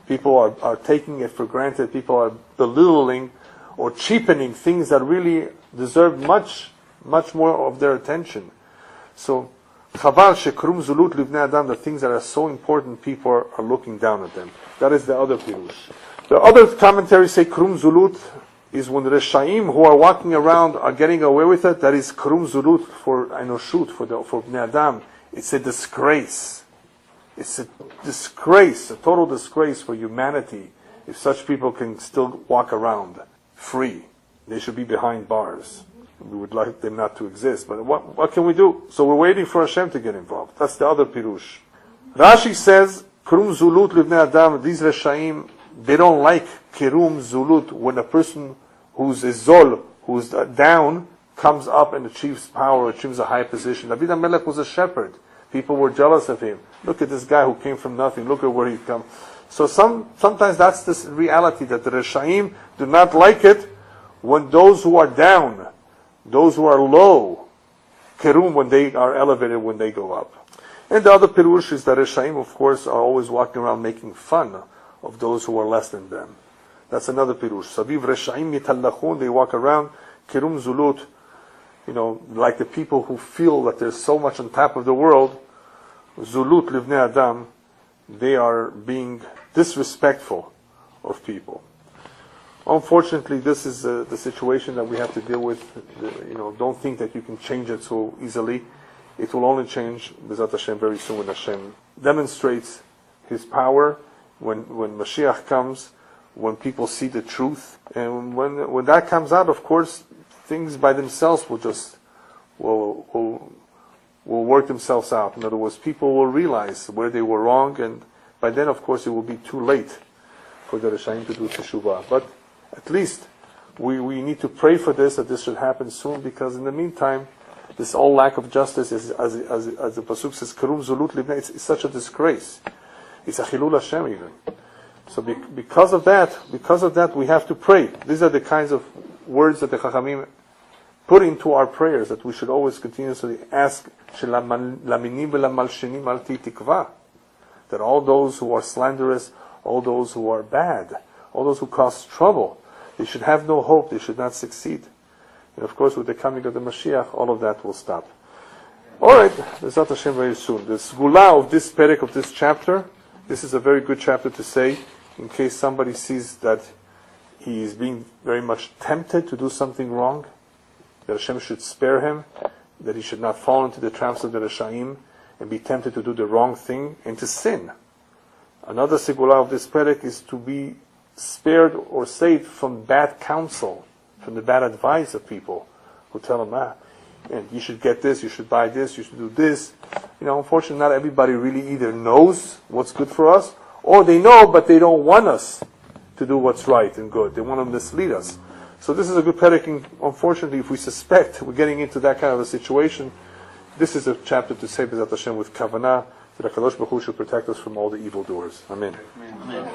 People are taking it for granted. People are belittling or cheapening things that really deserve much, much more of their attention. So, chaval shekrum zulut livnei adam, the things that are so important, people are looking down at them. That is the other pirush. The other commentaries say krum zulut is when the Reshaim who are walking around are getting away with it. That is Krum Zulut for Enoshut, for Bnei Adam. It's a disgrace. It's a disgrace, a total disgrace for humanity if such people can still walk around free. They should be behind bars. We would like them not to exist. But what can we do? So we're waiting for Hashem to get involved. That's the other Pirush. Rashi says, Krum Zulut Livnei Adam, these Reshaim, they don't like Kirum Zulut when a person who's a zol, who's down, comes up and achieves power, achieves a high position. David HaMelech was a shepherd. People were jealous of him. Look at this guy who came from nothing. Look at where he's come. So sometimes that's this reality, that the Reshaim do not like it when those who are down, those who are low, Kerum, when they are elevated, when they go up. And the other Pirush is that Reshaim, of course, are always walking around making fun of those who are less than them. That's another pirush. Saviv reshaim mitallachun, they walk around. Kirum zulut, like the people who feel that there's so much on top of the world. Zulut livnei adam, they are being disrespectful of people. Unfortunately, this is the situation that we have to deal with. Don't think that you can change it so easily. It will only change, B'ezrat Hashem, very soon when Hashem demonstrates His power, when Mashiach comes, when people see the truth. And when that comes out, of course, things by themselves will work themselves out. In other words, people will realize where they were wrong, and by then, of course, it will be too late for the Reshaim to do teshuvah. But at least we need to pray for this, that this should happen soon, because in the meantime, this all lack of justice, as the pasuk says, Kerum Zulut Livnei, it's such a disgrace. It's a Chilul Hashem even. So because of that, we have to pray. These are the kinds of words that the Chachamim put into our prayers, that we should always continuously ask, that all those who are slanderous, all those who are bad, all those who cause trouble, they should have no hope, they should not succeed. And of course, with the coming of the Mashiach, all of that will stop. Alright, B'ezrat Hashem very soon. The Sgula of this Perek, of this chapter, this is a very good chapter to say, in case somebody sees that he is being very much tempted to do something wrong, that Hashem should spare him, that he should not fall into the traps of the Reshaim, and be tempted to do the wrong thing, and to sin. Another segula of this perek is to be spared or saved from bad counsel, from the bad advice of people who tell them, and you should get this, you should buy this, you should do this. Unfortunately, not everybody really either knows what's good for us, or they know, but they don't want us to do what's right and good. They want to mislead us. So this is a good perek. Unfortunately, if we suspect we're getting into that kind of a situation, this is a chapter to say, B'ezrat Hashem, with kavanah, that HaKadosh Baruch Hu should protect us from all the evildoers. Amen. Amen.